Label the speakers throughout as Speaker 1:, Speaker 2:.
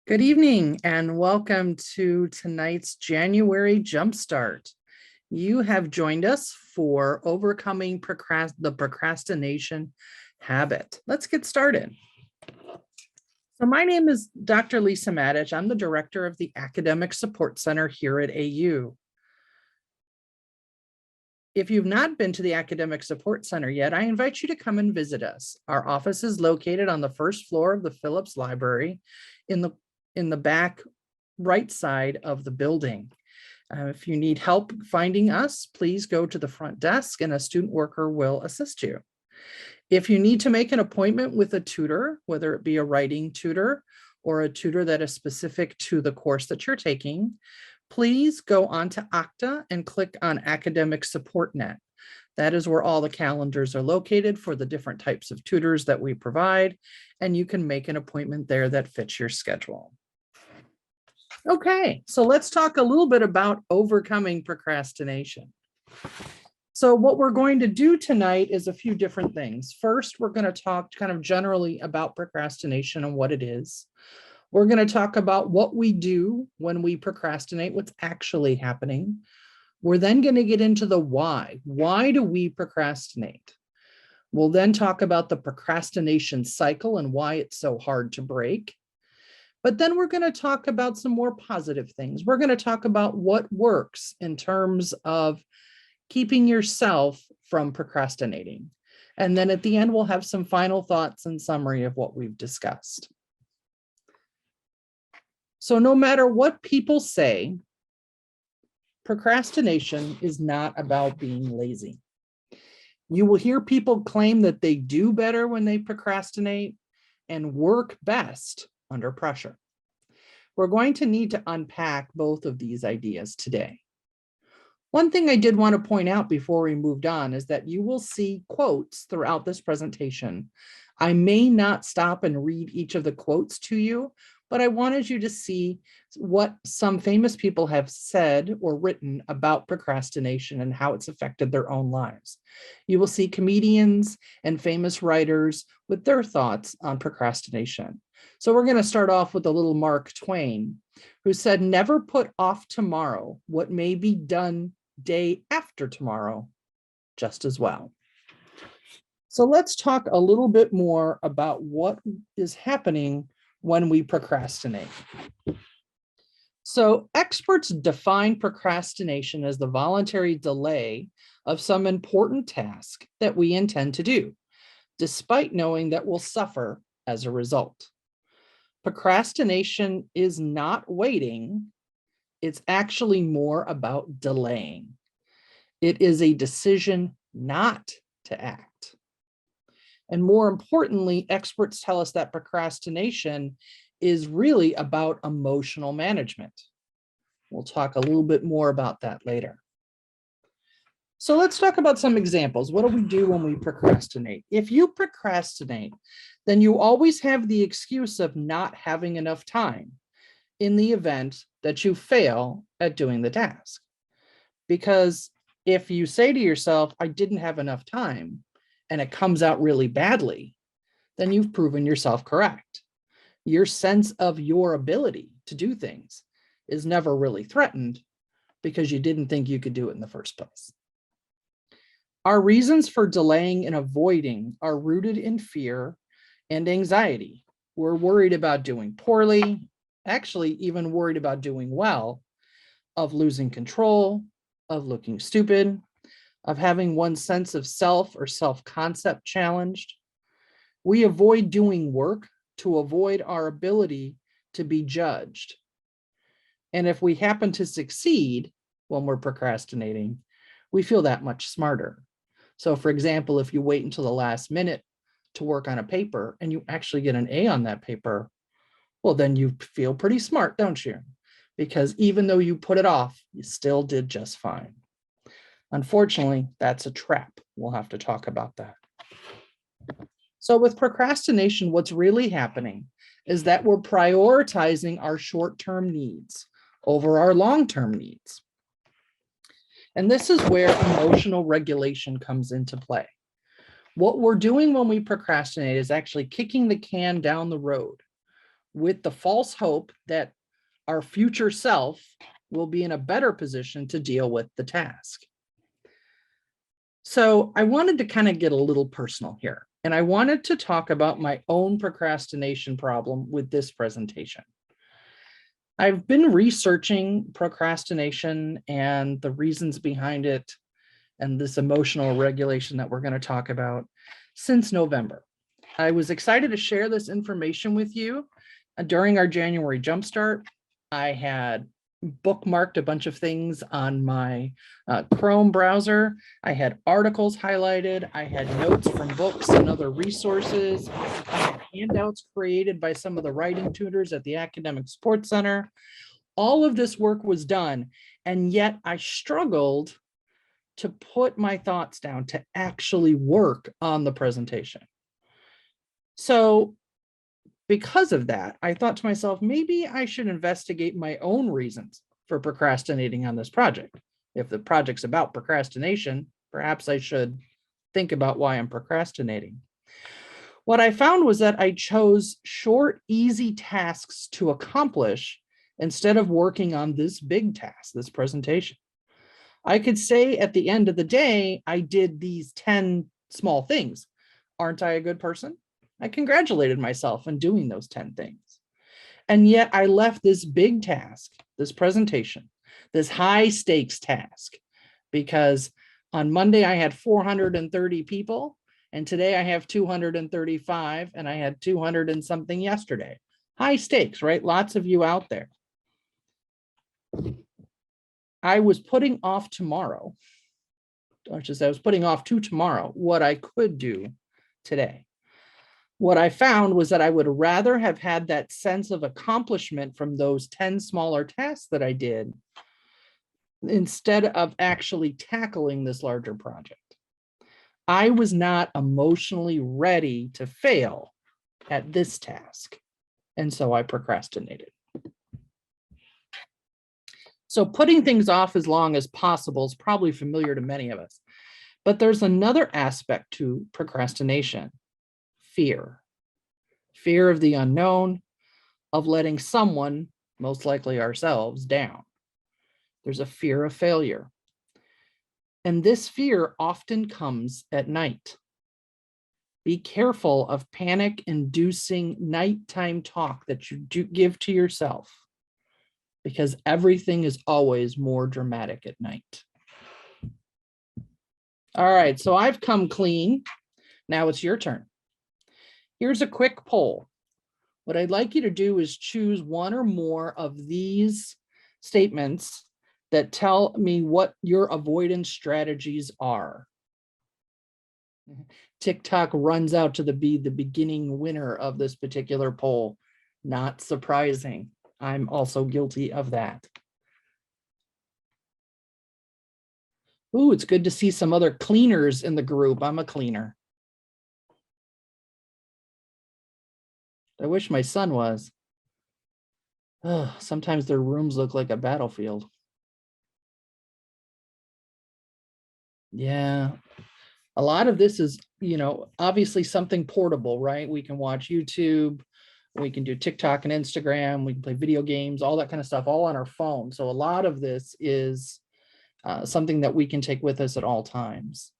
Speaker 1: Good evening and welcome to tonight's January Jumpstart. You have joined us for overcoming the procrastination habit. Let's get started. So my name is Dr. Lisa Matich. I'm the director of the Academic Support Center here at AU. If you've not been to the Academic Support Center yet, I invite you to come and visit us. Our office is located on the first floor of the Phillips Library in the back right side of the building. If you need help finding us, please go to the front desk and a student worker will assist you. If you need to make an appointment with a tutor, whether it be a writing tutor or a tutor that is specific to the course that you're taking, please go on to Okta and click on Academic Support Net. That is where all the calendars are located for the different types of tutors that we provide, and you can make an appointment there that fits your schedule. Okay, so let's talk a little bit about overcoming procrastination. So what we're going to do tonight is a few different things. First, we're going to talk kind of generally about procrastination and what it is. We're going to talk about what we do when we procrastinate, what's actually happening. We're then going to get into the why. Why do we procrastinate? We'll then talk about the procrastination cycle and why it's so hard to break. But then we're going to talk about some more positive things. We're going to talk about what works in terms of keeping yourself from procrastinating. And then at the end, we'll have some final thoughts and summary of what we've discussed. So no matter what people say, procrastination is not about being lazy. You will hear people claim that they do better when they procrastinate and work best under pressure. We're going to need to unpack both of these ideas today. One thing I did want to point out before we moved on is that you will see quotes throughout this presentation. I may not stop and read each of the quotes to you, but I wanted you to see what some famous people have said or written about procrastination and how it's affected their own lives. You will see comedians and famous writers with their thoughts on procrastination. So we're going to start off with a little Mark Twain, who said, "Never put off tomorrow what may be done day after tomorrow just as well." So let's talk a little bit more about what is happening when we procrastinate. So experts define procrastination as the voluntary delay of some important task that we intend to do, despite knowing that we'll suffer as a result. Procrastination is not waiting. It's actually more about delaying. It is a decision not to act. And more importantly, experts tell us that procrastination is really about emotional management. We'll talk a little bit more about that later. So let's talk about some examples. What do we do when we procrastinate? If you procrastinate, then you always have the excuse of not having enough time in the event that you fail at doing the task. Because if you say to yourself, I didn't have enough time, and it comes out really badly, then you've proven yourself correct. Your sense of your ability to do things is never really threatened because you didn't think you could do it in the first place. Our reasons for delaying and avoiding are rooted in fear and anxiety. We're worried about doing poorly, actually even worried about doing well, of losing control, of looking stupid, of having one's sense of self or self-concept challenged. We avoid doing work to avoid our ability to be judged. And if we happen to succeed when we're procrastinating, we feel that much smarter. So for example, if you wait until the last minute to work on a paper and you actually get an A on that paper, well, then you feel pretty smart, don't you? Because even though you put it off, you still did just fine. Unfortunately, that's a trap. We'll have to talk about that. So with procrastination, what's really happening is that we're prioritizing our short-term needs over our long-term needs. And this is where emotional regulation comes into play. What we're doing when we procrastinate is actually kicking the can down the road. with the false hope that our future self will be in a better position to deal with the task. So I wanted to kind of get a little personal here, and I wanted to talk about my own procrastination problem with this presentation. I've been researching procrastination and the reasons behind it and this emotional regulation that we're going to talk about since November. I was excited to share this information with you during our January Jumpstart. I had bookmarked a bunch of things on my Chrome browser. I had articles highlighted. I had notes from books and other resources. I had handouts created by some of the writing tutors at the Academic Support Center. All of this work was done, and yet I struggled to put my thoughts down to actually work on the presentation. So because of that, I thought to myself, maybe I should investigate my own reasons for procrastinating on this project. If the project's about procrastination, perhaps I should think about why I'm procrastinating. What I found was that I chose short, easy tasks to accomplish instead of working on this big task, this presentation. I could say at the end of the day, I did these 10 small things. Aren't I a good person? I congratulated myself on doing those 10 things. And yet I left this big task, this presentation, this high stakes task, because on Monday I had 430 people, and today I have 235, and I had 200 and something yesterday. High stakes, right? Lots of you out there. I was putting off tomorrow, or just I was putting off to tomorrow what I could do today. What I found was that I would rather have had that sense of accomplishment from those 10 smaller tasks that I did instead of actually tackling this larger project. I was not emotionally ready to fail at this task, and so I procrastinated. So putting things off as long as possible is probably familiar to many of us, but there's another aspect to procrastination. Fear of the unknown, of letting someone, most likely ourselves, down. There's a fear of failure. And this fear often comes at night. Be careful of panic-inducing nighttime talk that you do give to yourself, because everything is always more dramatic at night. All right, so I've come clean. Now it's your turn. Here's a quick poll. What I'd like you to do is choose one or more of these statements that tell me what your avoidance strategies are. TikTok runs out to be the beginning winner of this particular poll. Not surprising. I'm also guilty of that. Ooh, it's good to see some other cleaners in the group. I'm a cleaner. I wish my son was. Oh, sometimes their rooms look like a battlefield. Yeah. A lot of this is, obviously something portable, right? We can watch YouTube, we can do TikTok and Instagram, we can play video games, all that kind of stuff, all on our phone. So a lot of this is something that we can take with us at all times.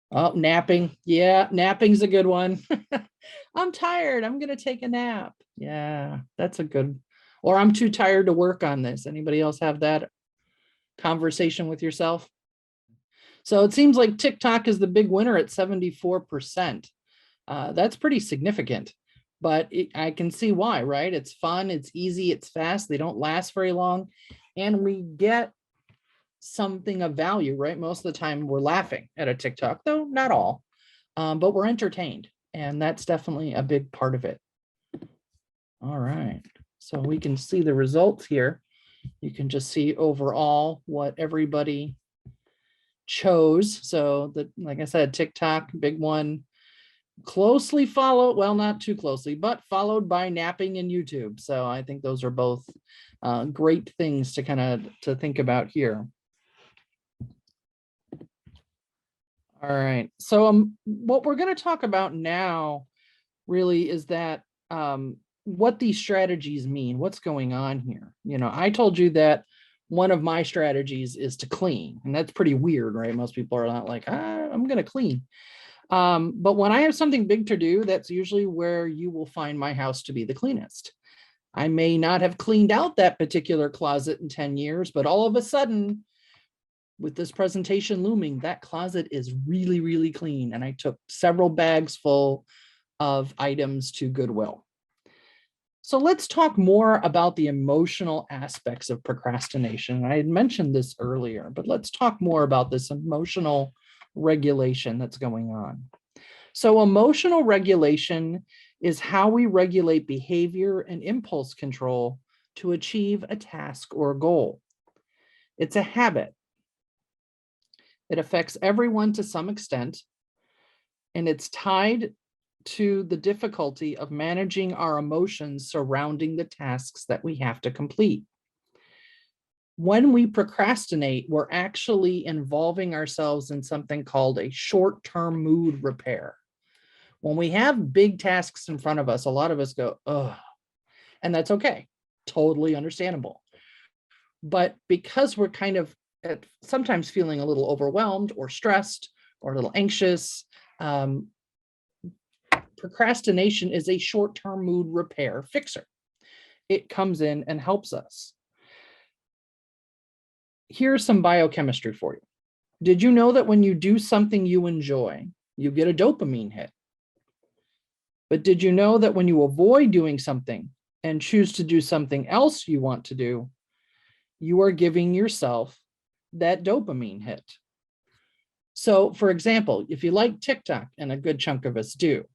Speaker 1: Oh, napping. Yeah, napping's a good one. I'm tired. I'm going to take a nap. Yeah, that's a good, or I'm too tired to work on this. Anybody else have that conversation with yourself? So it seems like TikTok is the big winner at 74%. That's pretty significant, but I can see why, right? It's fun, it's easy, it's fast. They don't last very long, and we get something of value, right? Most of the time we're laughing at a TikTok, though not all, but we're entertained, and that's definitely a big part of it. All right, so we can see the results here. You can just see overall what everybody chose. So like I said, TikTok, big one, closely followed, well, not too closely, but followed by napping and YouTube. So I think those are both great things to think about here. All right, so what we're going to talk about now really is that what these strategies mean, what's going on here. I told you that one of my strategies is to clean, and that's pretty weird, right? Most people are not like, I'm going to clean. But when I have something big to do, that's usually where you will find my house to be the cleanest. I may not have cleaned out that particular closet in 10 years, but all of a sudden, with this presentation looming, that closet is really, really clean. And I took several bags full of items to Goodwill. So let's talk more about the emotional aspects of procrastination. I had mentioned this earlier, but let's talk more about this emotional regulation that's going on. So emotional regulation is how we regulate behavior and impulse control to achieve a task or goal. It's a habit. It affects everyone to some extent, and it's tied to the difficulty of managing our emotions surrounding the tasks that we have to complete. When we procrastinate, we're actually involving ourselves in something called a short-term mood repair. When we have big tasks in front of us, a lot of us go, ugh, and that's okay, totally understandable. But because we're kind of sometimes feeling a little overwhelmed or stressed or a little anxious, procrastination is a short-term mood repair fixer. It comes in and helps us. Here's some biochemistry for you. Did you know that when you do something you enjoy, you get a dopamine hit? But did you know that when you avoid doing something and choose to do something else you want to do, you are giving yourself that dopamine hit? So, for example, if you like TikTok, and a good chunk of us do,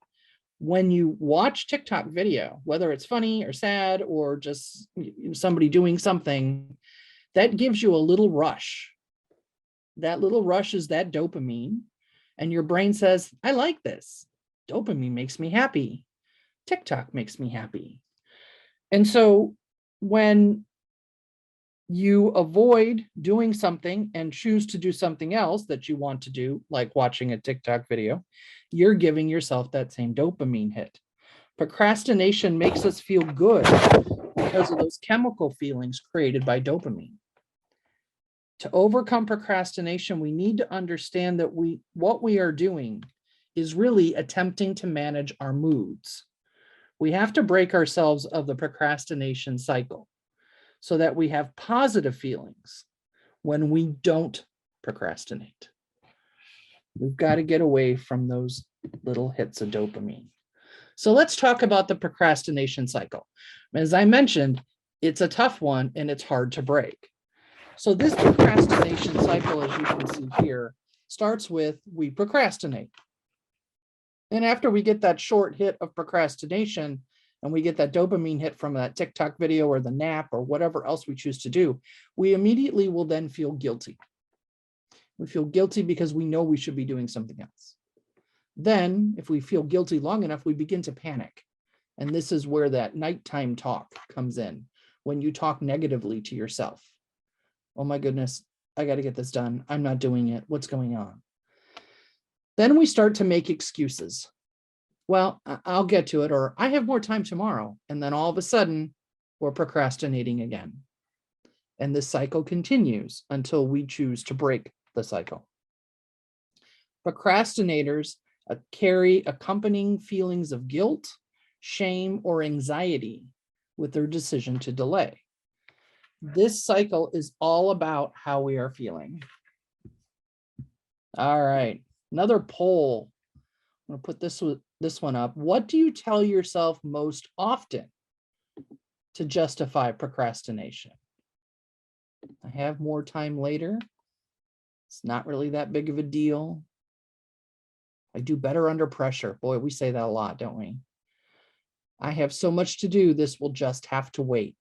Speaker 1: when you watch TikTok video, whether it's funny or sad or just somebody doing something, that gives you a little rush. That little rush is that dopamine, and your brain says, I like this. Dopamine makes me happy. TikTok makes me happy. And so when you avoid doing something and choose to do something else that you want to do, like watching a TikTok video, you're giving yourself that same dopamine hit. Procrastination makes us feel good because of those chemical feelings created by dopamine. To overcome procrastination, we need to understand that what we are doing is really attempting to manage our moods. We have to break ourselves of the procrastination cycle so that we have positive feelings when we don't procrastinate. We've got to get away from those little hits of dopamine. So let's talk about the procrastination cycle. As I mentioned, it's a tough one and it's hard to break. So this procrastination cycle, as you can see here, starts with we procrastinate. And after we get that short hit of procrastination and we get that dopamine hit from that TikTok video or the nap or whatever else we choose to do, we immediately will then feel guilty. We feel guilty because we know we should be doing something else. Then, if we feel guilty long enough, we begin to panic. And this is where that nighttime talk comes in, when you talk negatively to yourself. Oh my goodness, I got to get this done. I'm not doing it. What's going on? Then we start to make excuses. Well, I'll get to it, or I have more time tomorrow. And then all of a sudden, we're procrastinating again. And this cycle continues until we choose to break the cycle. Procrastinators carry accompanying feelings of guilt, shame, or anxiety with their decision to delay. This cycle is all about how we are feeling. All right, another poll. I'm going to put this one up. What do you tell yourself most often to justify procrastination? I have more time later. It's not really that big of a deal. I do better under pressure. Boy, we say that a lot, don't we? I have so much to do, this will just have to wait.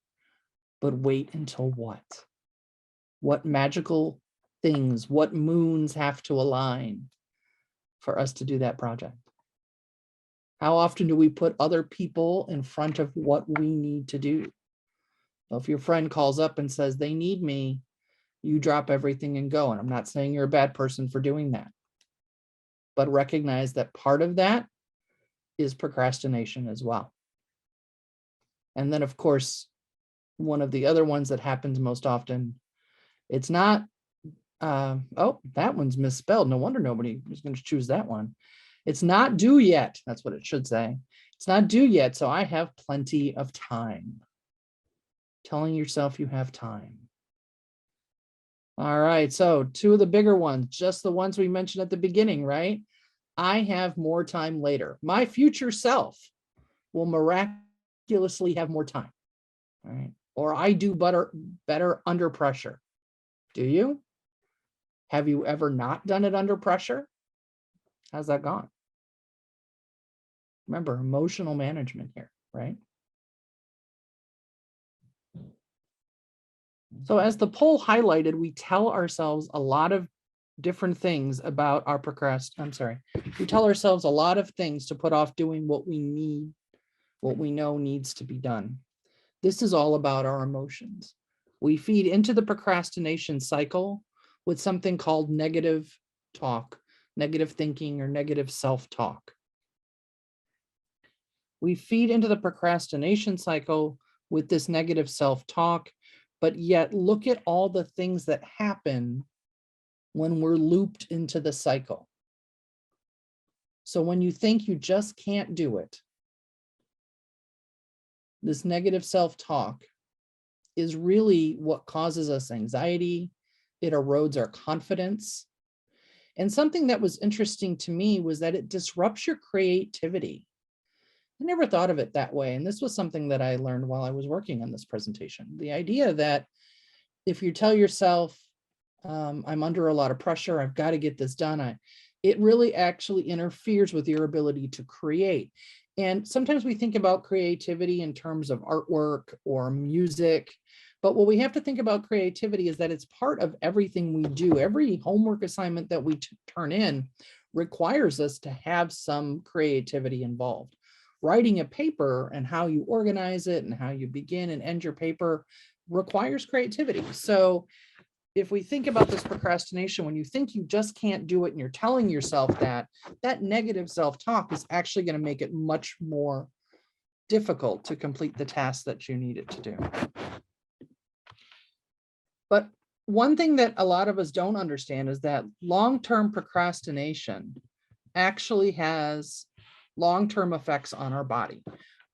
Speaker 1: But wait until what? What magical things, what moons have to align for us to do that project? How often do we put other people in front of what we need to do? Well, if your friend calls up and says they need me, you drop everything and go. And I'm not saying you're a bad person for doing that, but recognize that part of that is procrastination as well. And then, of course, one of the other ones that happens most often, it's not, oh, that one's misspelled. No wonder nobody was going to choose that one. It's not due yet. That's what it should say. It's not due yet, so I have plenty of time. Telling yourself you have time. All right, so two of the bigger ones, just the ones we mentioned at the beginning, right? I have more time later. My future self will miraculously have more time, all right? Or I do better under pressure. Do you? Have you ever not done it under pressure? How's that gone? Remember, emotional management here, right? So as the poll highlighted, we tell ourselves a lot of different things about our we tell ourselves a lot of things to put off doing what we need, what we know needs to be done. This is all about our emotions. We feed into the procrastination cycle with something called negative talk, negative thinking, or negative self-talk. We feed into the procrastination cycle with this negative self-talk, but yet look at all the things that happen when we're looped into the cycle. So when you think you just can't do it, this negative self-talk is really what causes us anxiety. It erodes our confidence. And something that was interesting to me was that it disrupts your creativity. I never thought of it that way. And this was something that I learned while I was working on this presentation. The idea that if you tell yourself, I'm under a lot of pressure, I've got to get this done, it really actually interferes with your ability to create. And sometimes we think about creativity in terms of artwork or music, but what we have to think about creativity is that it's part of everything we do. Every homework assignment that we turn in requires us to have some creativity involved. Writing a paper and how you organize it and how you begin and end your paper requires creativity. So if we think about this procrastination, when you think you just can't do it and you're telling yourself that, that negative self-talk is actually going to make it much more difficult to complete the task that you need it to do. But one thing that a lot of us don't understand is that long-term procrastination actually has long-term effects on our body.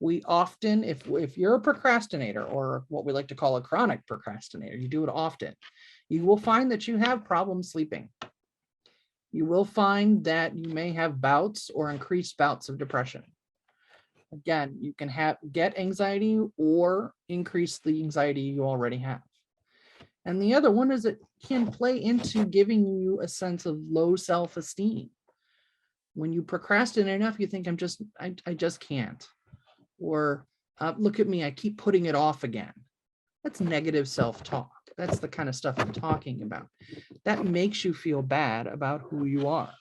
Speaker 1: We often, if you're a procrastinator, or what we like to call a chronic procrastinator, you do it often, you will find that you have problems sleeping. You will find that you may have bouts or increased bouts of depression. Again, you can get anxiety or increase the anxiety you already have. And the other one is it can play into giving you a sense of low self-esteem. When you procrastinate enough, you think I just can't. Or look at me, I keep putting it off again. That's negative self-talk. That's the kind of stuff I'm talking about. That makes you feel bad about who you are.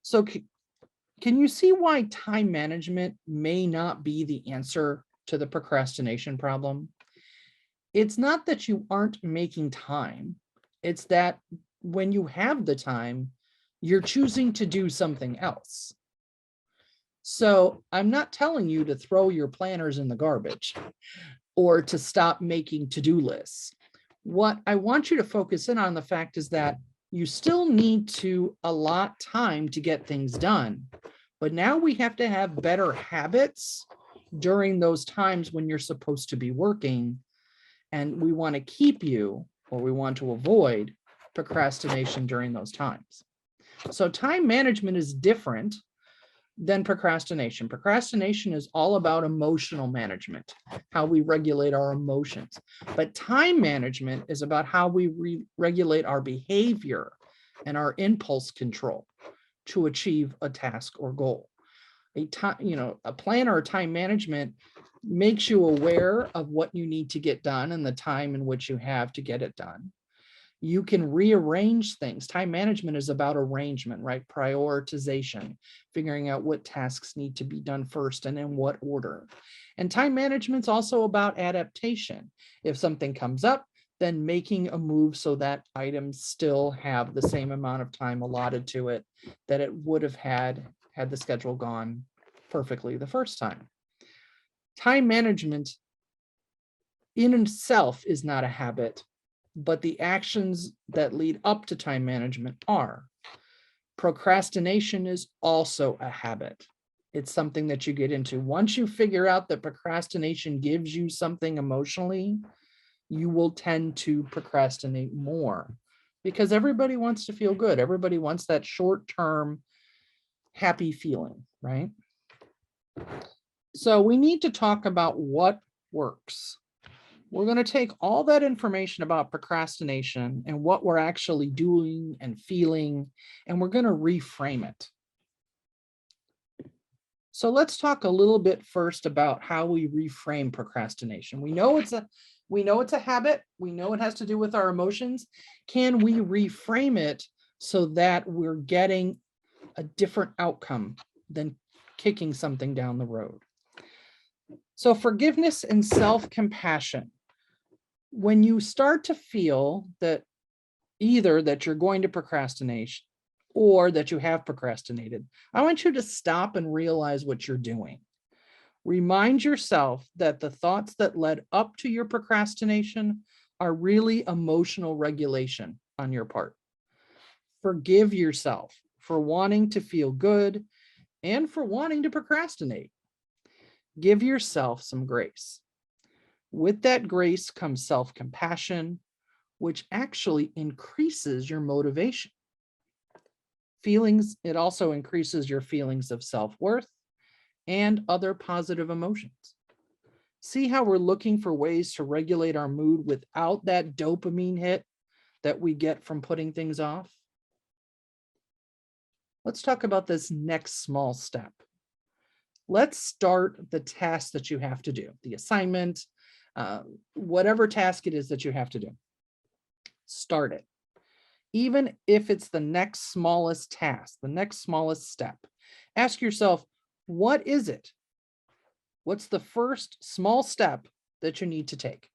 Speaker 1: So can you see why time management may not be the answer to the procrastination problem? It's not that you aren't making time. It's that when you have the time, you're choosing to do something else. So I'm not telling you to throw your planners in the garbage or to stop making to-do lists. What I want you to focus in on the fact is that you still need to allot time to get things done. But now we have to have better habits during those times when you're supposed to be working. And we want to keep you, or we want to avoid procrastination during those times. So time management is different than procrastination. Procrastination is all about emotional management, how we regulate our emotions. But time management is about how we regulate our behavior and our impulse control to achieve a task or goal. A plan or time management makes you aware of what you need to get done and the time in which you have to get it done. You can rearrange things. Time management is about arrangement, right? Prioritization, figuring out what tasks need to be done first and in what order. And time management's also about adaptation. If something comes up, then making a move so that items still have the same amount of time allotted to it that it would have had the schedule gone perfectly the first time. Time management in itself is not a habit, but the actions that lead up to time management are. Procrastination is also a habit. It's something that you get into. Once you figure out that procrastination gives you something emotionally, you will tend to procrastinate more because everybody wants to feel good. Everybody wants that short-term happy feeling, right? So we need to talk about what works. We're going to take all that information about procrastination and what we're actually doing and feeling, and we're going to reframe it. So let's talk a little bit first about how we reframe procrastination. We know it's a habit. We know it has to do with our emotions. Can we reframe it so that we're getting a different outcome than kicking something down the road? So forgiveness and self-compassion. When you start to feel that either that you're going to procrastinate or that you have procrastinated, I want you to stop and realize what you're doing. Remind yourself that the thoughts that led up to your procrastination are really emotional regulation on your part. Forgive yourself for wanting to feel good and for wanting to procrastinate. Give yourself some grace. With that grace comes self-compassion, which actually increases your motivation. It also increases your feelings of self-worth and other positive emotions. See how we're looking for ways to regulate our mood without that dopamine hit that we get from putting things off? Let's talk about this next small step. Let's start the task that you have to do, the assignment, whatever task it is that you have to do. Start it. Even if it's the next smallest task, the next smallest step, ask yourself, what is it? What's the first small step that you need to take?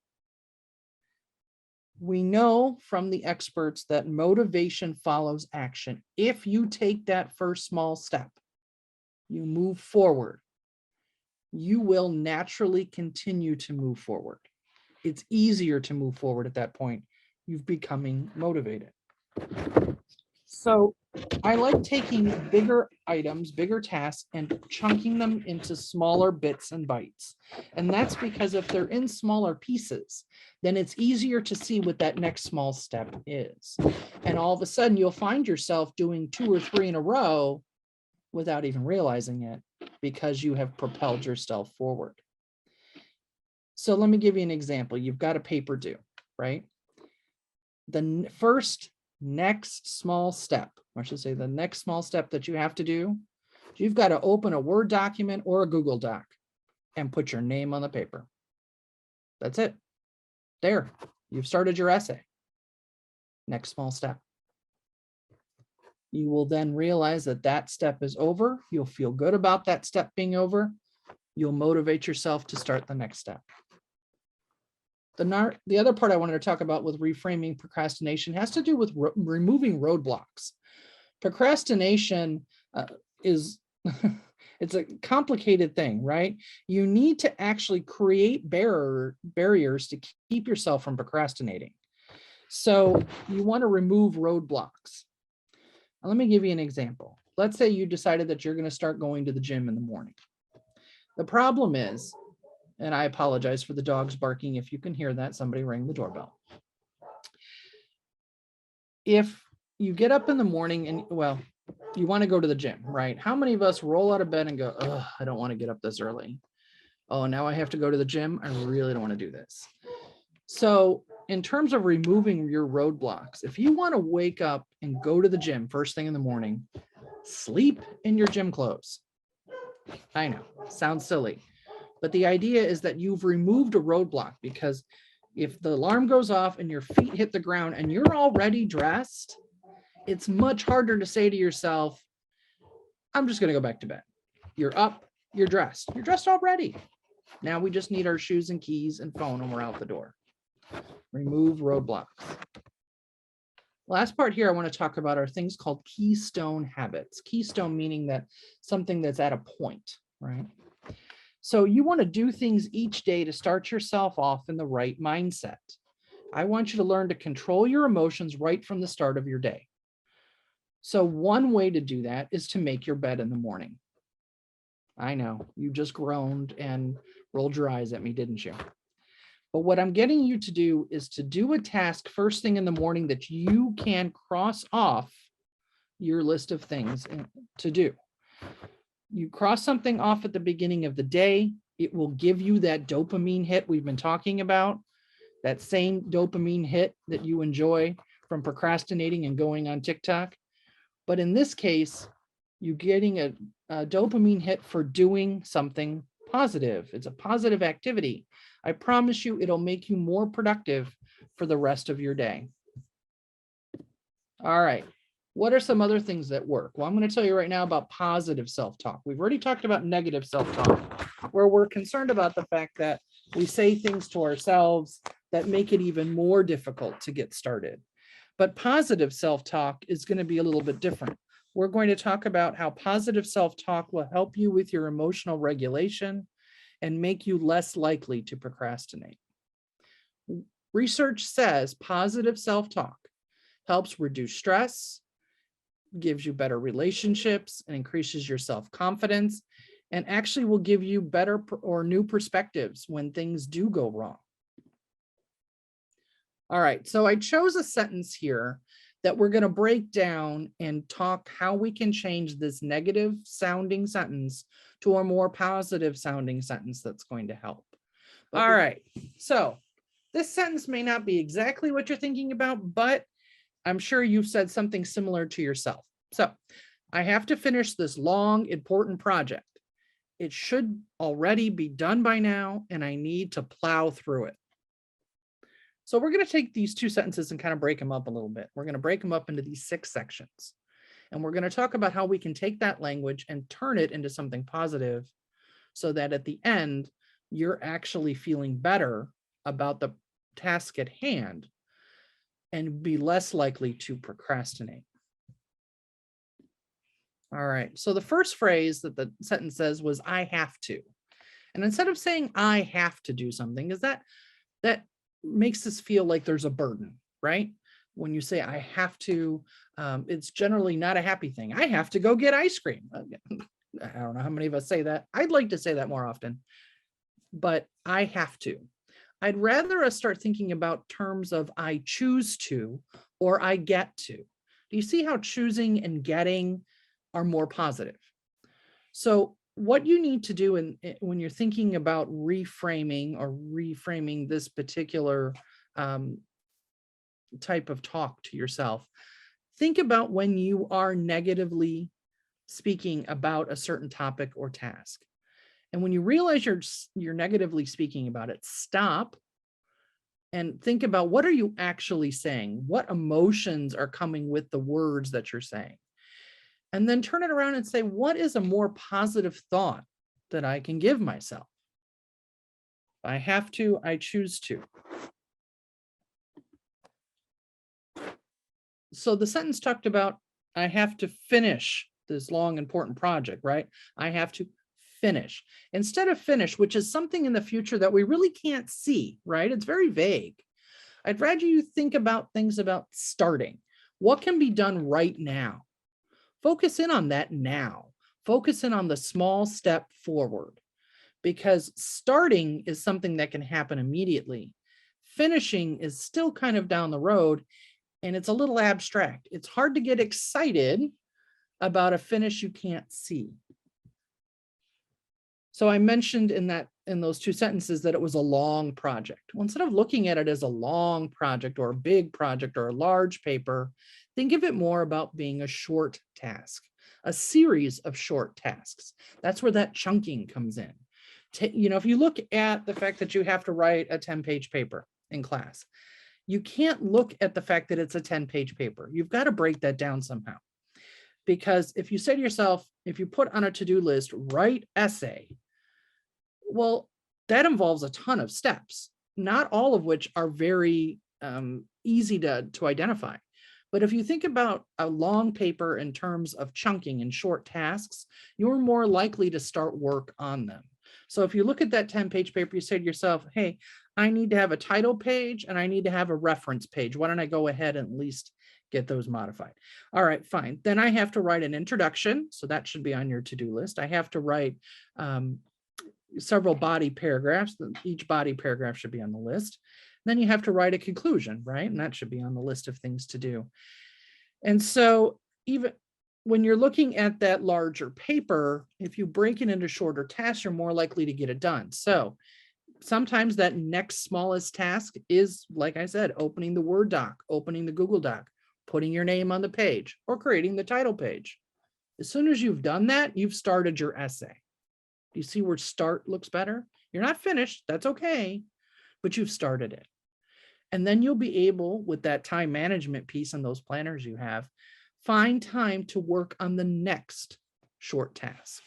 Speaker 1: We know from the experts that motivation follows action. If you take that first small step, you move forward, you will naturally continue to move forward. It's easier to move forward at that point. You've becoming motivated. So I like taking bigger items, bigger tasks, and chunking them into smaller bits and bytes. And that's because if they're in smaller pieces, then it's easier to see what that next small step is. And all of a sudden, you'll find yourself doing 2 or 3 in a row without even realizing it because you have propelled yourself forward. So let me give you an example. You've got a paper due, right? The first next small step, or I should say the next small step that you have to do, you've got to open a Word document or a Google Doc and put your name on the paper. That's it. There, you've started your essay. Next small step. You will then realize that that step is over. You'll feel good about that step being over. You'll motivate yourself to start the next step. The other part I wanted to talk about with reframing procrastination has to do with removing roadblocks. Procrastination is, it's a complicated thing, right? You need to actually create barriers to keep yourself from procrastinating. So you want to remove roadblocks. Now, let me give you an example. Let's say you decided that you're going to start going to the gym in the morning. The problem is, and I apologize for the dogs barking. If you can hear that, somebody rang the doorbell. If you get up in the morning and, well, you want to go to the gym, right? How many of us roll out of bed and go, oh, I don't want to get up this early. Oh, now I have to go to the gym. I really don't want to do this. So in terms of removing your roadblocks, if you want to wake up and go to the gym first thing in the morning, sleep in your gym clothes. I know, sounds silly. But the idea is that you've removed a roadblock, because if the alarm goes off and your feet hit the ground and you're already dressed, it's much harder to say to yourself, I'm just going to go back to bed. You're up, you're dressed already. Now we just need our shoes and keys and phone and we're out the door. Remove roadblocks. Last part here I want to talk about are things called keystone habits. Keystone meaning that something that's at a point. right? So you want to do things each day to start yourself off in the right mindset. I want you to learn to control your emotions right from the start of your day. So one way to do that is to make your bed in the morning. I know, you just groaned and rolled your eyes at me, didn't you? But what I'm getting you to do is to do a task first thing in the morning that you can cross off your list of things to do. You cross something off at the beginning of the day, it will give you that dopamine hit we've been talking about, that same dopamine hit that you enjoy from procrastinating and going on TikTok. But in this case, you're getting a dopamine hit for doing something positive. It's a positive activity. I promise you, it'll make you more productive for the rest of your day. All right. What are some other things that work? Well, I'm going to tell you right now about positive self-talk. We've already talked about negative self-talk, where we're concerned about the fact that we say things to ourselves that make it even more difficult to get started. But positive self-talk is going to be a little bit different. We're going to talk about how positive self-talk will help you with your emotional regulation and make you less likely to procrastinate. Research says positive self-talk helps reduce stress, gives you better relationships, and increases your self-confidence, and actually will give you better or new perspectives when things do go wrong. All right, so I chose a sentence here that we're going to break down and talk how we can change this negative sounding sentence to a more positive sounding sentence that's going to help. All right, so this sentence may not be exactly what you're thinking about, but I'm sure you've said something similar to yourself. So I have to finish this long, important project. It should already be done by now, and I need to plow through it. So we're going to take these two sentences and kind of break them up a little bit. We're going to break them up into these 6 sections. And we're going to talk about how we can take that language and turn it into something positive so that at the end, you're actually feeling better about the task at hand and be less likely to procrastinate. All right, so the first phrase that the sentence says was, I have to. And instead of saying I have to do something, is that makes us feel like there's a burden, right? When you say I have to, it's generally not a happy thing. I have to go get ice cream. I don't know how many of us say that. I'd like to say that more often, but I have to. I'd rather us start thinking about terms of I choose to or I get to. Do you see how choosing and getting are more positive? So what you need to do when you're thinking about reframing this particular type of talk to yourself, think about when you are negatively speaking about a certain topic or task. And when you realize you're negatively speaking about it, stop and think about what are you actually saying? What emotions are coming with the words that you're saying? And then turn it around and say, what is a more positive thought that I can give myself? I have to, I choose to. So the sentence talked about, I have to finish this long, important project, right? I have to finish. Instead of finish, which is something in the future that we really can't see, right? It's very vague. I'd rather you think about things about starting. What can be done right now? Focus in on that now. Focus in on the small step forward, because starting is something that can happen immediately. Finishing is still kind of down the road, and it's a little abstract. It's hard to get excited about a finish you can't see. So I mentioned in those 2 sentences that it was a long project. Well, instead of looking at it as a long project or a big project or a large paper, think of it more about being a short task, a series of short tasks. That's where that chunking comes in. If you look at the fact that you have to write a 10-page paper in class, you can't look at the fact that it's a 10-page paper. You've got to break that down somehow. Because if you say to yourself, if you put on a to-do list, write essay, well, that involves a ton of steps, not all of which are very easy to identify. But if you think about a long paper in terms of chunking and short tasks, you're more likely to start work on them. So if you look at that 10-page paper, you say to yourself, hey, I need to have a title page and I need to have a reference page. Why don't I go ahead and at least get those modified? All right, fine. Then I have to write an introduction. So that should be on your to-do list. I have to write several body paragraphs. Each body paragraph should be on the list. Then you have to write a conclusion, right? And that should be on the list of things to do. And so even when you're looking at that larger paper, if you break it into shorter tasks, you're more likely to get it done. So sometimes that next smallest task is, like I said, opening the Word doc, opening the Google Doc, putting your name on the page, or creating the title page. As soon as you've done that, you've started your essay. Do you see where start looks better? You're not finished, that's okay, but you've started it. And then you'll be able, with that time management piece and those planners you have, find time to work on the next short task.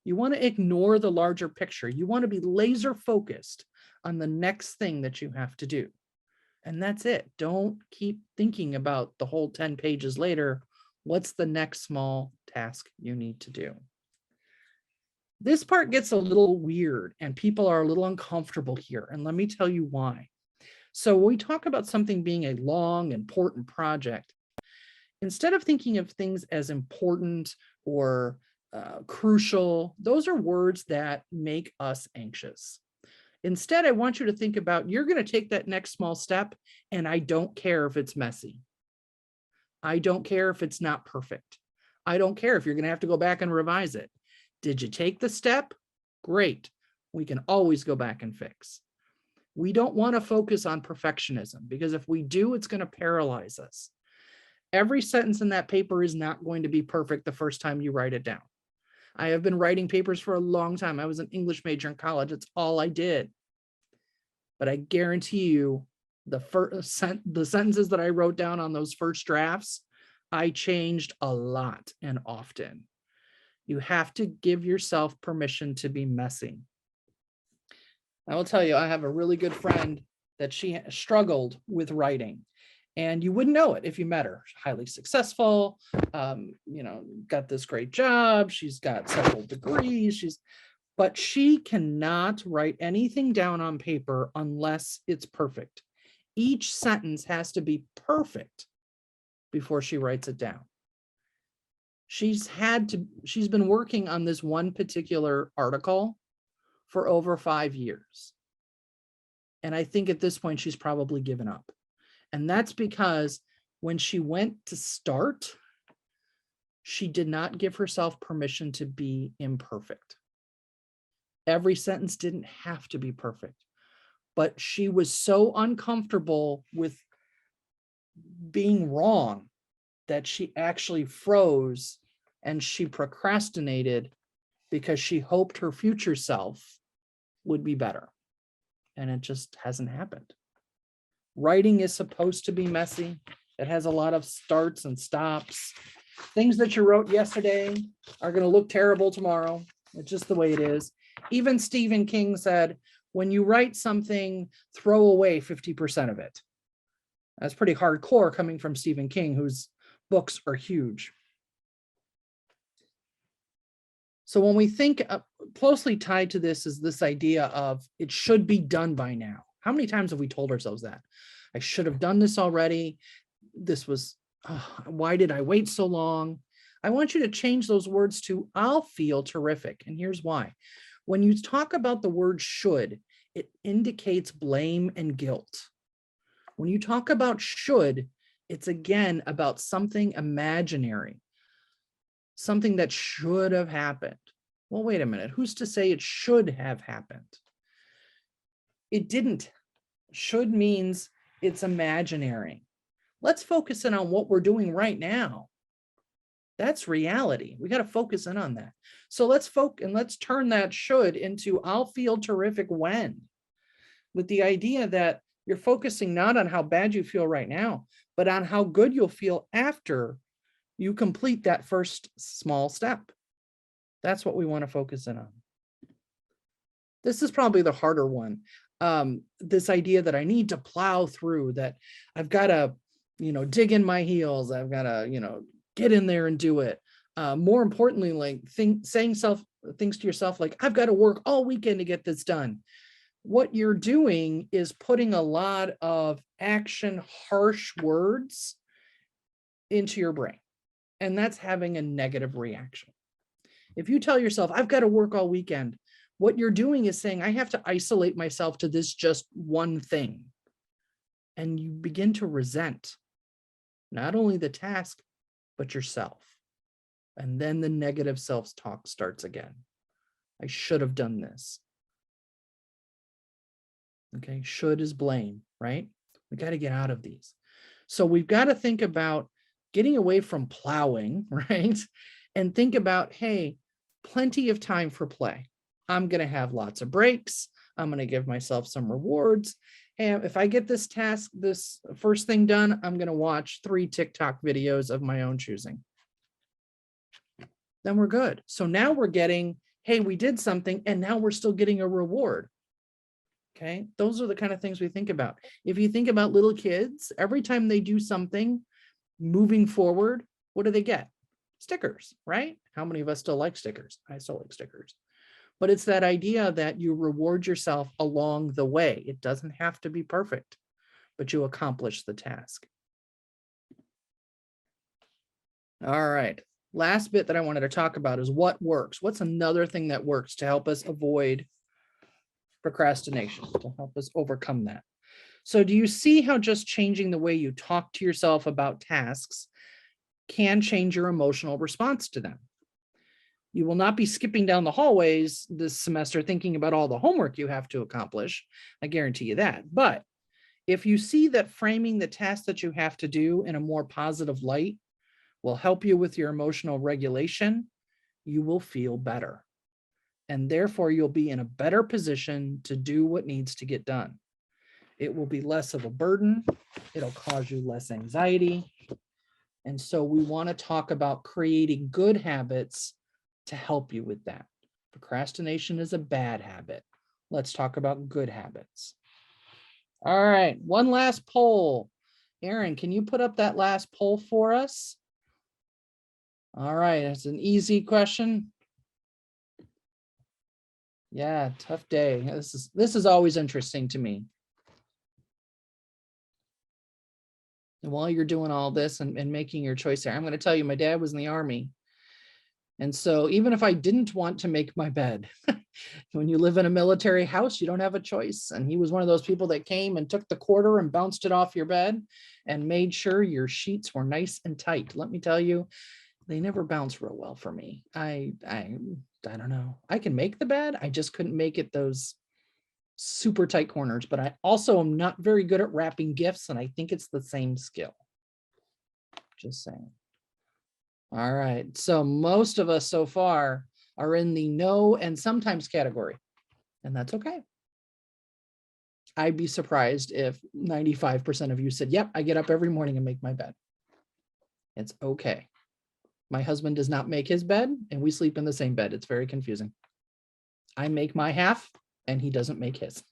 Speaker 1: You want to ignore the larger picture. You want to be laser focused on the next thing that you have to do. And that's it. Don't keep thinking about the whole 10 pages later. What's the next small task you need to do? This part gets a little weird and people are a little uncomfortable here. And let me tell you why. So when we talk about something being a long, important project, instead of thinking of things as important or crucial, those are words that make us anxious. Instead, I want you to think about, you're going to take that next small step, and I don't care if it's messy. I don't care if it's not perfect. I don't care if you're going to have to go back and revise it. Did you take the step? Great. We can always go back and fix. We don't want to focus on perfectionism, because if we do, it's going to paralyze us. Every sentence in that paper is not going to be perfect the first time you write it down. I have been writing papers for a long time. I was an English major in college. That's all I did. But I guarantee you, the sentences that I wrote down on those first drafts, I changed a lot and often. You have to give yourself permission to be messy. I will tell you, I have a really good friend that she struggled with writing, and you wouldn't know it if you met her. She's highly successful, got this great job. She's got several degrees. But she cannot write anything down on paper unless it's perfect. Each sentence has to be perfect before she writes it down. She's been working on this one particular article for over 5 years. And I think at this point, she's probably given up. And that's because when she went to start, she did not give herself permission to be imperfect. Every sentence didn't have to be perfect, but she was so uncomfortable with being wrong that she actually froze and she procrastinated because she hoped her future self would be better. And it just hasn't happened. Writing is supposed to be messy. It has a lot of starts and stops. Things that you wrote yesterday are going to look terrible tomorrow. It's just the way it is. Even Stephen King said, when you write something, throw away 50% of it. That's pretty hardcore coming from Stephen King, whose books are huge. So when we think closely tied to this is this idea of it should be done by now. How many times have we told ourselves that? I should have done this already. Why did I wait so long? I want you to change those words to I'll feel terrific. And here's why. When you talk about the word should, it indicates blame and guilt. When you talk about should, it's again about something imaginary, something that should have happened. Well, wait a minute. Who's to say it should have happened? It didn't. Should means it's imaginary. Let's focus in on what we're doing right now. That's reality. We got to focus in on that. So let's turn that should into I'll feel terrific when, with the idea that you're focusing not on how bad you feel right now, but on how good you'll feel after you complete that first small step. That's what we want to focus in on. This is probably the harder one. This idea that I need to plow through, that I've got to, dig in my heels. I've got to, get in there and do it. More importantly, like saying things to yourself, like, I've got to work all weekend to get this done. What you're doing is putting a lot of action, harsh words into your brain, and that's having a negative reaction. If you tell yourself, I've got to work all weekend, what you're doing is saying, I have to isolate myself to this just one thing. And you begin to resent not only the task, but yourself. And then the negative self-talk starts again. I should have done this. Okay, should is blame, right? We got to get out of these. So we've got to think about getting away from plowing, right? And think about, hey, plenty of time for play. I'm going to have lots of breaks. I'm going to give myself some rewards. And if I get this task, this first thing done, I'm going to watch 3 TikTok videos of my own choosing. Then we're good. So now we're getting, hey, we did something, and now we're still getting a reward. Okay, those are the kind of things we think about. If you think about little kids, every time they do something moving forward, what do they get? Stickers, right? How many of us still like stickers? I still like stickers. But it's that idea that you reward yourself along the way. It doesn't have to be perfect, but you accomplish the task. All right. Last bit that I wanted to talk about is what works. What's another thing that works to help us avoid procrastination, to help us overcome that? So do you see how just changing the way you talk to yourself about tasks can change your emotional response to them? You will not be skipping down the hallways this semester thinking about all the homework you have to accomplish. I guarantee you that. But if you see that framing the task that you have to do in a more positive light will help you with your emotional regulation, you will feel better. And therefore, you'll be in a better position to do what needs to get done. It will be less of a burden. It'll cause you less anxiety. And so we want to talk about creating good habits to help you with that. Procrastination is a bad habit. Let's talk about good habits. All right, one last poll. Aaron, can you put up that last poll for us? All right, it's an easy question. Yeah, tough day. This is always interesting to me. And while you're doing all this and making your choice there, I'm going to tell you, my dad was in the Army. And so even if I didn't want to make my bed, when you live in a military house, you don't have a choice. And he was one of those people that came and took the quarter and bounced it off your bed and made sure your sheets were nice and tight. Let me tell you, they never bounce real well for me. I don't know. I can make the bed. I just couldn't make it those super tight corners, but I also am not very good at wrapping gifts. And I think it's the same skill. Just saying. All right. So most of us so far are in the no and sometimes category, and that's okay. I'd be surprised if 95% of you said, yep, I get up every morning and make my bed. It's okay. My husband does not make his bed, and we sleep in the same bed. It's very confusing. I make my half, and he doesn't make his.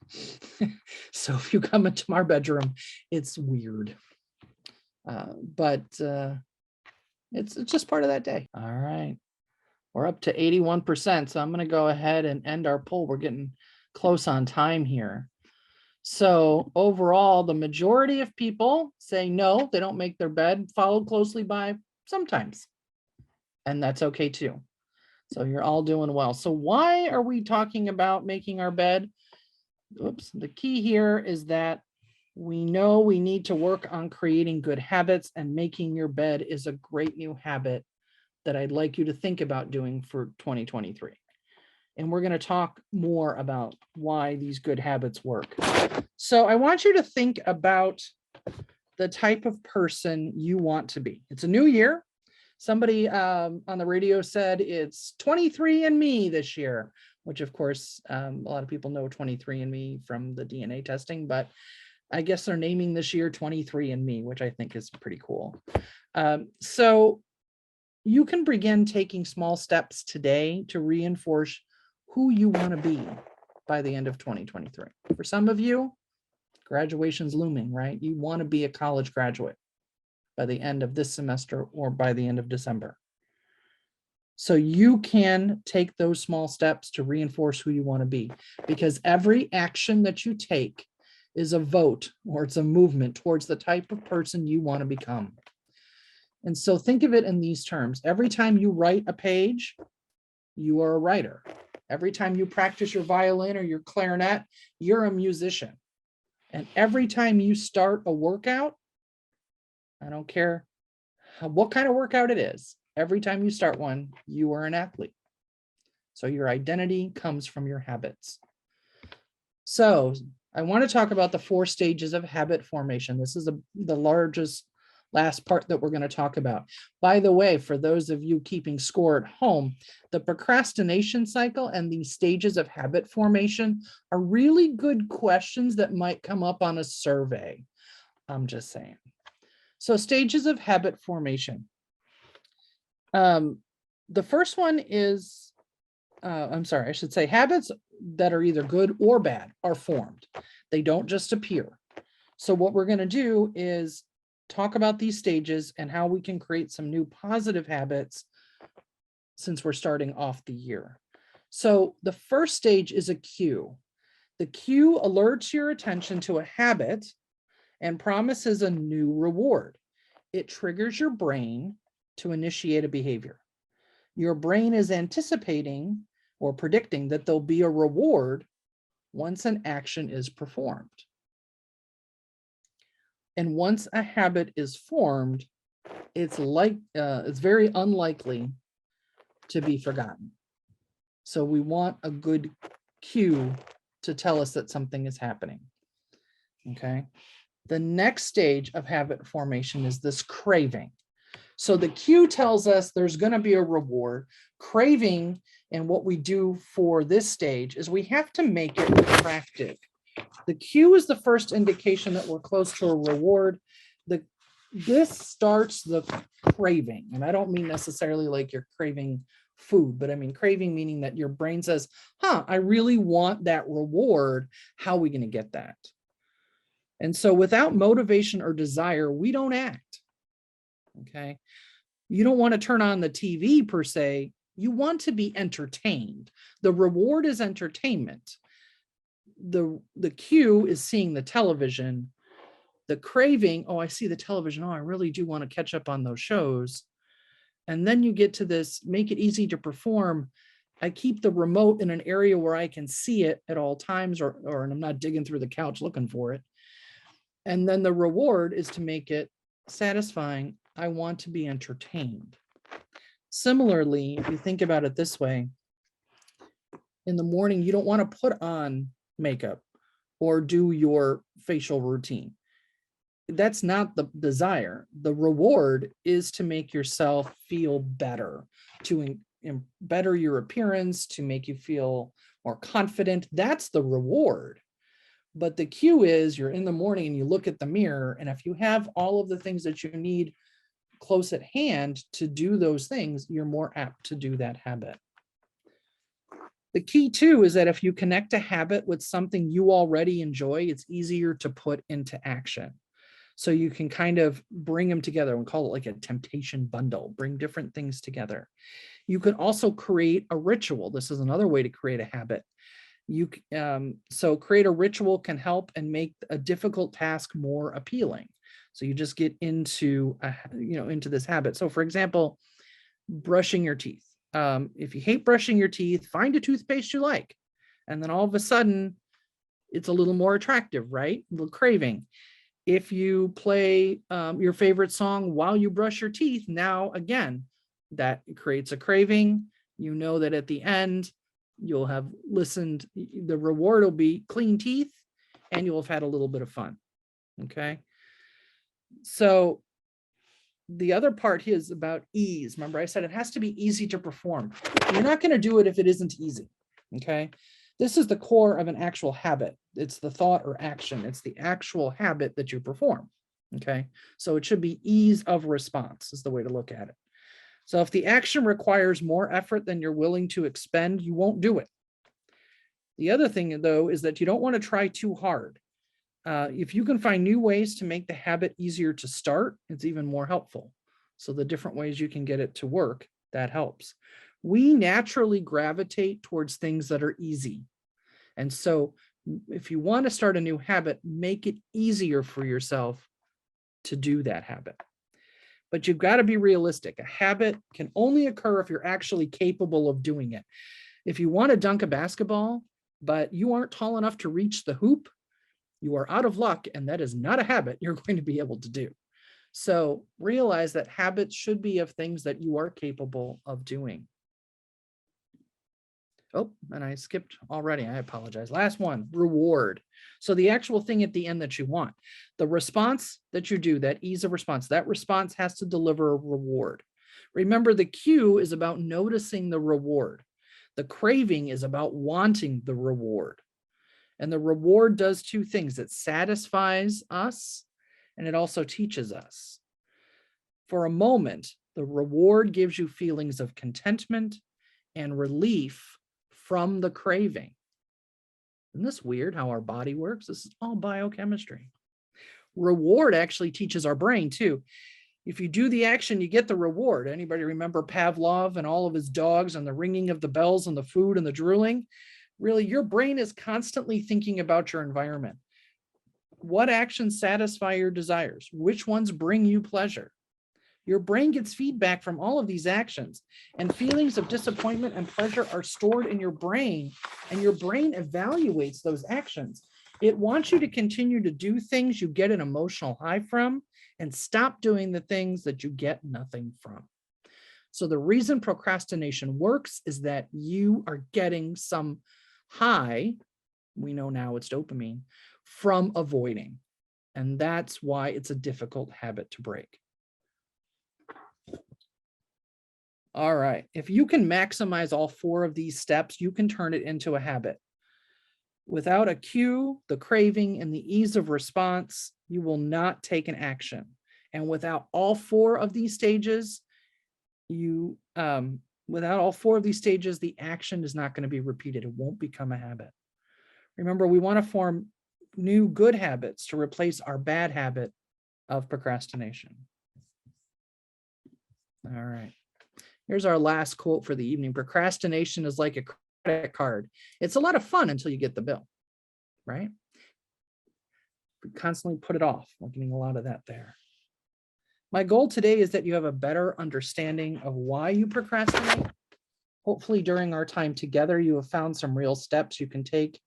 Speaker 1: So if you come into our bedroom, it's weird. But it's just part of that day. All right. We're up to 81%. So I'm going to go ahead and end our poll. We're getting close on time here. So overall, the majority of people say no, they don't make their bed, followed closely by sometimes. And that's okay too. So you're all doing well. So why are we talking about making our bed? Oops. The key here is that we know we need to work on creating good habits, and making your bed is a great new habit that I'd like you to think about doing for 2023. And we're going to talk more about why these good habits work. So I want you to think about the type of person you want to be. It's a new year. Somebody on the radio said it's 23andMe this year, which of course, a lot of people know 23andMe from the DNA testing, but I guess they're naming this year 23andMe, which I think is pretty cool. So you can begin taking small steps today to reinforce who you want to be by the end of 2023. For some of you, graduation's looming, right? You want to be a college graduate. by the end of this semester or by the end of December. So you can take those small steps to reinforce who you want to be, because every action that you take is a vote, or it's a movement towards the type of person you want to become. And so think of it in these terms. Every time you write a page, you are a writer. Every time you practice your violin or your clarinet, you're a musician. And every time you start a workout, I don't care what kind of workout it is, every time you start one, you are an athlete. So your identity comes from your habits. So I want to talk about the 4 stages of habit formation. This is the last part that we're going to talk about. By the way, for those of you keeping score at home, the procrastination cycle and the stages of habit formation are really good questions that might come up on a survey. I'm just saying. So stages of habit formation. The first one is, I should say habits that are either good or bad are formed. They don't just appear. So what we're going to do is talk about these stages and how we can create some new positive habits since we're starting off the year. So the first stage is a cue. The cue alerts your attention to a habit and promises a new reward. It triggers your brain to initiate a behavior. Your brain is anticipating or predicting that there'll be a reward once an action is performed. And once a habit is formed, it's very unlikely to be forgotten. So we want a good cue to tell us that something is happening. Okay. The next stage of habit formation is this craving. So the cue tells us there's going to be a reward. Craving, and what we do for this stage is we have to make it attractive. The cue is the first indication that we're close to a reward. This starts the craving. And I don't mean necessarily like you're craving food, but I mean craving meaning that your brain says, I really want that reward. How are we going to get that? And so without motivation or desire, we don't act. Okay. You don't want to turn on the TV per se. You want to be entertained. The reward is entertainment. The cue is seeing the television. The craving, I see the television. I really do want to catch up on those shows. And then you get to this, make it easy to perform. I keep the remote in an area where I can see it at all times, or I'm not digging through the couch looking for it. And then the reward is to make it satisfying. I want to be entertained. Similarly, if you think about it this way, in the morning, you don't want to put on makeup or do your facial routine. That's not the desire. The reward is to make yourself feel better, to better your appearance, to make you feel more confident. That's the reward. But the cue is you're in the morning and you look at the mirror, and if you have all of the things that you need close at hand to do those things, you're more apt to do that habit. The key too is that if you connect a habit with something you already enjoy, it's easier to put into action. So you can kind of bring them together and call it like a temptation bundle, bring different things together. You can also create a ritual. This is another way to create a habit. So create a ritual can help and make a difficult task more appealing. So you just get into this habit. So for example, brushing your teeth. If you hate brushing your teeth, find a toothpaste you like. And then all of a sudden, it's a little more attractive, right? A little craving. If you play your favorite song while you brush your teeth, now again, that creates a craving. You know that at the end, you'll have listened. The reward will be clean teeth, and you'll have had a little bit of fun. Okay. So the other part is about ease. Remember, I said it has to be easy to perform. You're not going to do it if it isn't easy. Okay. This is the core of an actual habit. It's the thought or action. It's the actual habit that you perform. Okay. So it should be ease of response is the way to look at it. So if the action requires more effort than you're willing to expend, you won't do it. The other thing, though, is that you don't want to try too hard. If you can find new ways to make the habit easier to start, it's even more helpful. So the different ways you can get it to work, that helps. We naturally gravitate towards things that are easy. And so if you want to start a new habit, make it easier for yourself to do that habit. But you've got to be realistic. A habit can only occur if you're actually capable of doing it. If you want to dunk a basketball, but you aren't tall enough to reach the hoop, you are out of luck, and that is not a habit you're going to be able to do. So realize that habits should be of things that you are capable of doing. Oh, and I skipped already. I apologize. Last one, reward. So the actual thing at the end that you want, the response that you do, that ease of response, that response has to deliver a reward. Remember, the cue is about noticing the reward. The craving is about wanting the reward. And the reward does two things. It satisfies us, and it also teaches us. For a moment, the reward gives you feelings of contentment and relief from the craving. Isn't this weird how our body works? This is all biochemistry. Reward actually teaches our brain too. If you do the action, you get the reward. Anybody remember Pavlov and all of his dogs and the ringing of the bells and the food and the drooling? Really, your brain is constantly thinking about your environment. What actions satisfy your desires? Which ones bring you pleasure? Your brain gets feedback from all of these actions, and feelings of disappointment and pleasure are stored in your brain, and your brain evaluates those actions. It wants you to continue to do things you get an emotional high from and stop doing the things that you get nothing from. So the reason procrastination works is that you are getting some high, we know now it's dopamine, from avoiding. And that's why it's a difficult habit to break. All right, if you can maximize all four of these steps, you can turn it into a habit. Without a cue, the craving, and the ease of response, you will not take an action. And without all four of these stages, the action is not going to be repeated. It won't become a habit. Remember, we want to form new good habits to replace our bad habit of procrastination. All right. Here's our last quote for the evening. Procrastination is like a credit card. It's a lot of fun until you get the bill, right? We constantly put it off. We're getting a lot of that there. My goal today is that you have a better understanding of why you procrastinate. Hopefully during our time together, you have found some real steps you can take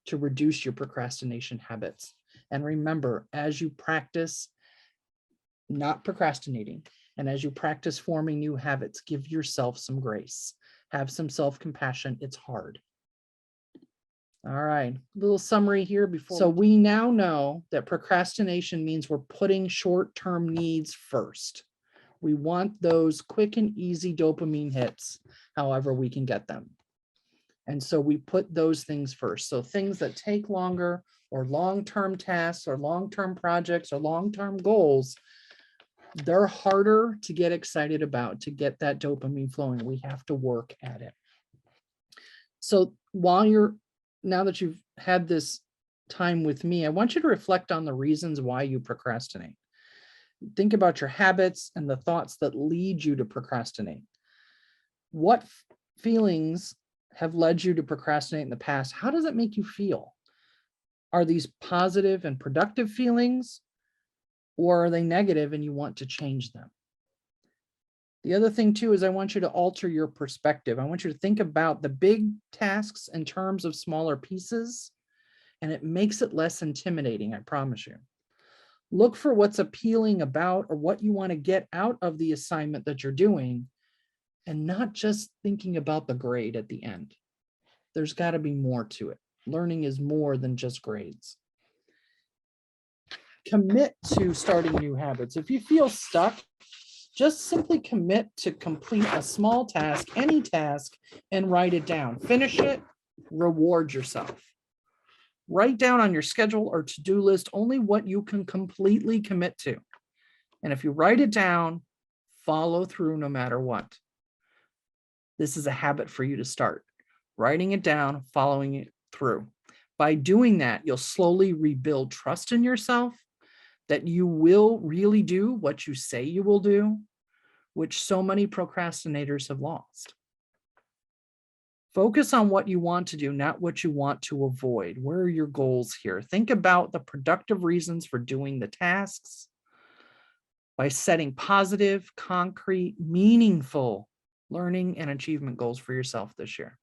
Speaker 1: to reduce your procrastination habits. And remember, as you practice not procrastinating, and as you practice forming new habits, give yourself some grace. Have some self-compassion. It's hard. All right, little summary here before. So we now know that procrastination means we're putting short-term needs first. We want those quick and easy dopamine hits, however we can get them. And so we put those things first. So things that take longer, or long-term tasks, or long-term projects, or long-term goals, they're harder to get excited about, to get that dopamine flowing. We have to work at it. So now that you've had this time with me, I want you to reflect on the reasons why you procrastinate. Think about your habits and the thoughts that lead you to procrastinate. What feelings have led you to procrastinate in the past? How does it make you feel? Are these positive and productive feelings? Or are they negative and you want to change them? The other thing too is I want you to alter your perspective. I want you to think about the big tasks in terms of smaller pieces, and it makes it less intimidating, I promise you. Look for what's appealing about or what you want to get out of the assignment that you're doing, and not just thinking about the grade at the end. There's got to be more to it. Learning is more than just grades. Commit to starting new habits. If you feel stuck, just simply commit to complete a small task, any task, and write it down. Finish it, reward yourself. Write down on your schedule or to-do list only what you can completely commit to. And if you write it down, follow through no matter what. This is a habit for you to start. Writing it down, following it through. By doing that, you'll slowly rebuild trust in yourself that you will really do what you say you will do, which so many procrastinators have lost. Focus on what you want to do, not what you want to avoid. Where are your goals here? Think about the productive reasons for doing the tasks by setting positive, concrete, meaningful learning and achievement goals for yourself this year.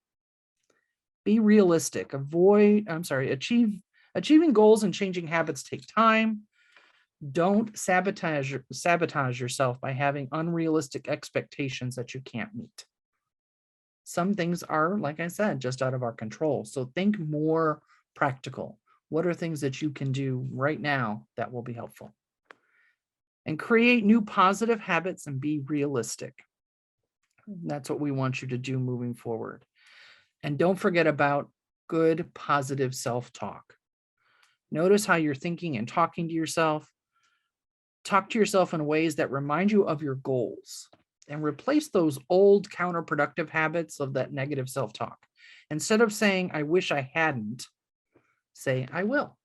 Speaker 1: Be realistic. Achieving goals and changing habits take time. Don't sabotage yourself by having unrealistic expectations that you can't meet. Some things are, like I said, just out of our control. So think more practical. What are things that you can do right now that will be helpful? And create new positive habits and be realistic. That's what we want you to do moving forward. And don't forget about good, positive self-talk. Notice how you're thinking and talking to yourself. Talk to yourself in ways that remind you of your goals, and replace those old counterproductive habits of that negative self-talk. Instead of saying, I wish I hadn't, say, I will.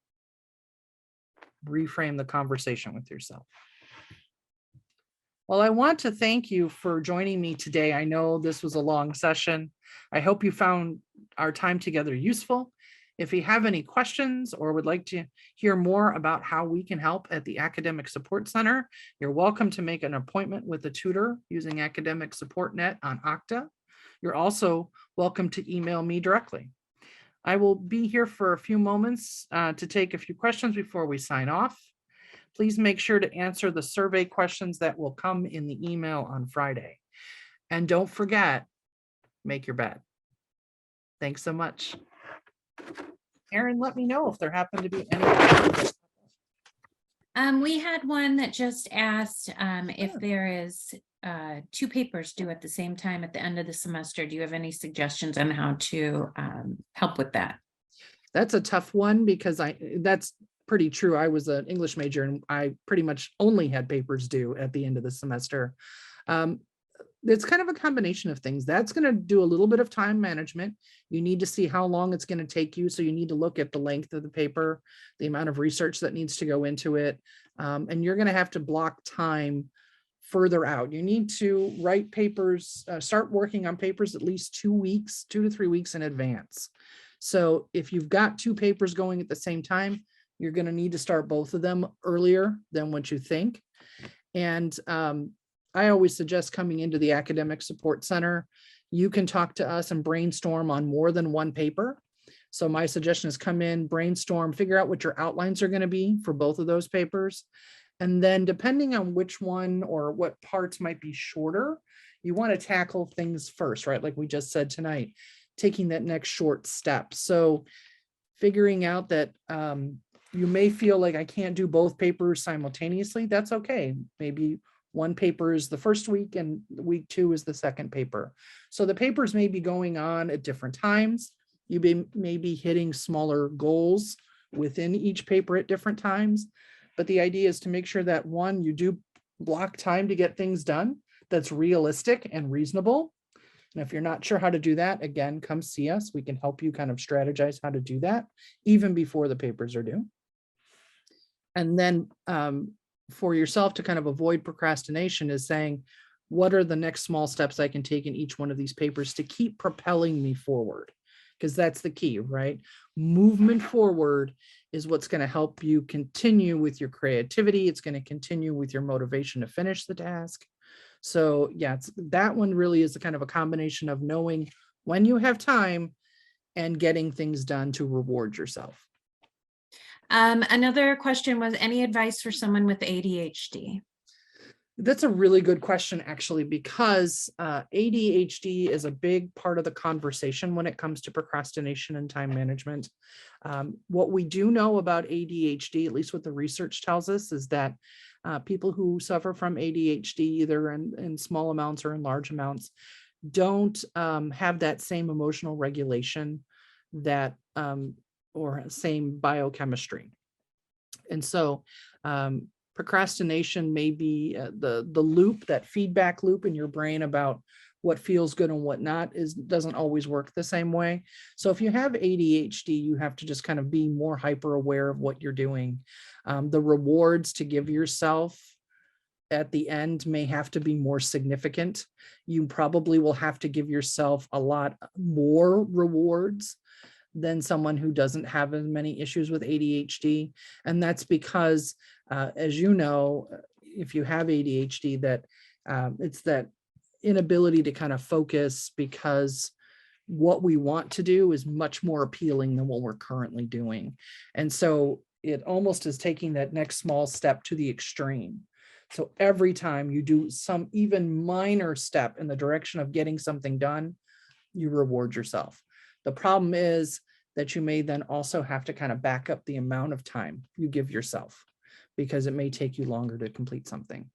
Speaker 1: Reframe the conversation with yourself. Well, I want to thank you for joining me today. I know this was a long session. I hope you found our time together useful. If you have any questions or would like to hear more about how we can help at the Academic Support Center, you're welcome to make an appointment with a tutor using Academic Support Net on Okta. You're also welcome to email me directly. I will be here for a few moments to take a few questions before we sign off. Please make sure to answer the survey questions that will come in the email on Friday. And don't forget, make your bed. Thanks so much. Erin, let me know if there happen to be any.
Speaker 2: We had one that just asked if there is 2 papers due at the same time at the end of the semester. Do you have any suggestions on how to help with that?
Speaker 1: That's a tough one because that's pretty true. I was an English major and I pretty much only had papers due at the end of the semester. It's kind of a combination of things. That's going to do a little bit of time management. You need to see how long it's going to take you. So you need to look at the length of the paper, the amount of research that needs to go into it. And you're going to have to block time further out. You need to write papers, start working on papers at least 2 to 3 weeks in advance. So if you've got 2 papers going at the same time, you're going to need to start both of them earlier than what you think. And I always suggest coming into the Academic Support Center. You can talk to us and brainstorm on more than one paper. So my suggestion is come in, brainstorm, figure out what your outlines are going to be for both of those papers. And then depending on which one or what parts might be shorter, you want to tackle things first, right? Like we just said tonight, taking that next short step. So figuring out that you may feel like I can't do both papers simultaneously. That's okay. Maybe one paper is the first week and week 2 is the second paper. So the papers may be going on at different times. You may be hitting smaller goals within each paper at different times. But the idea is to make sure that one, you do block time to get things done that's realistic and reasonable. And if you're not sure how to do that, again, come see us. We can help you kind of strategize how to do that even before the papers are due. And then for yourself to kind of avoid procrastination is saying, what are the next small steps I can take in each one of these papers to keep propelling me forward? Because that's the key, right? Movement forward is what's going to help you continue with your creativity. It's going to continue with your motivation to finish the task. So yeah, that one really is a kind of a combination of knowing when you have time and getting things done to reward yourself.
Speaker 2: Another question was, any advice for someone with ADHD?
Speaker 1: That's a really good question, actually, because ADHD is a big part of the conversation when it comes to procrastination and time management. What we do know about ADHD, at least what the research tells us, is that people who suffer from ADHD, either in small amounts or in large amounts, don't have that same emotional regulation that or same biochemistry. And so procrastination may be the loop, that feedback loop in your brain about what feels good and what not doesn't always work the same way. So if you have ADHD, you have to just kind of be more hyper aware of what you're doing. The rewards to give yourself at the end may have to be more significant. You probably will have to give yourself a lot more rewards than someone who doesn't have as many issues with ADHD. And that's because, as you know, if you have ADHD, that it's that inability to kind of focus, because what we want to do is much more appealing than what we're currently doing. And so it almost is taking that next small step to the extreme. So every time you do some even minor step in the direction of getting something done, you reward yourself. The problem is that you may then also have to kind of back up the amount of time you give yourself, because it may take you longer to complete something.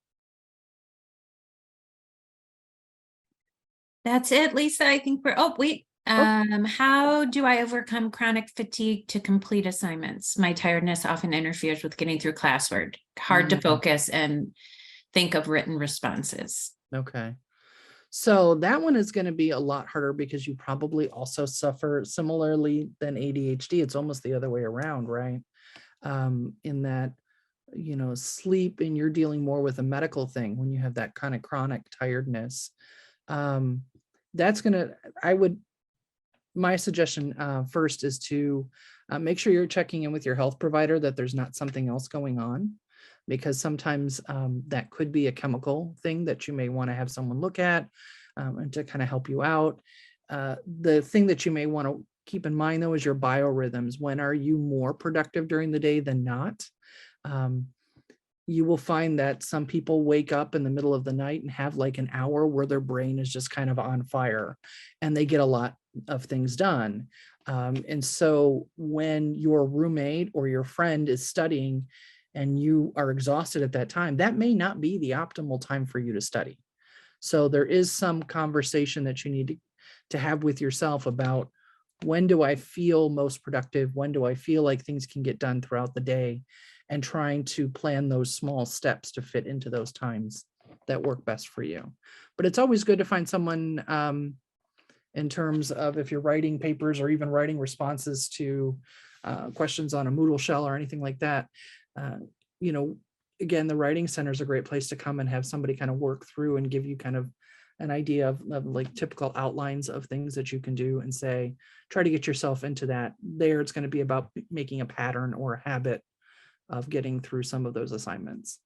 Speaker 2: That's it, Lisa. I think we're, oh, wait. How do I overcome chronic fatigue to complete assignments? My tiredness often interferes with getting through classwork. Hard to focus and think of written responses.
Speaker 1: Okay. So that one is going to be a lot harder, because you probably also suffer similarly than ADHD. It's almost the other way around, right? In that, you know, sleep, and you're dealing more with a medical thing when you have that kind of chronic tiredness. That's going to, my suggestion first is to make sure you're checking in with your health provider that there's not something else going on, because sometimes that could be a chemical thing that you may want to have someone look at and to kind of help you out. The thing that you may want to keep in mind, though, is your biorhythms. When are you more productive during the day than not? You will find that some people wake up in the middle of the night and have like an hour where their brain is just kind of on fire, and they get a lot of things done. And so when your roommate or your friend is studying and you are exhausted at that time, that may not be the optimal time for you to study. So there is some conversation that you need to have with yourself about, when do I feel most productive? When do I feel like things can get done throughout the day? And trying to plan those small steps to fit into those times that work best for you. But it's always good to find someone in terms of if you're writing papers or even writing responses to questions on a Moodle shell or anything like that. You know, again, the Writing Center is a great place to come and have somebody kind of work through and give you kind of an idea of like typical outlines of things that you can do, and say, try to get yourself into that. There, it's going to be about making a pattern or a habit of getting through some of those assignments.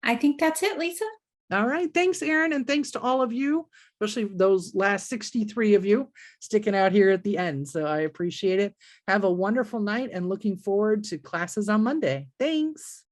Speaker 2: I think that's it, Lisa.
Speaker 1: All right. Thanks, Erin. And thanks to all of you, especially those last 63 of you sticking out here at the end. So I appreciate it. Have a wonderful night, and looking forward to classes on Monday. Thanks.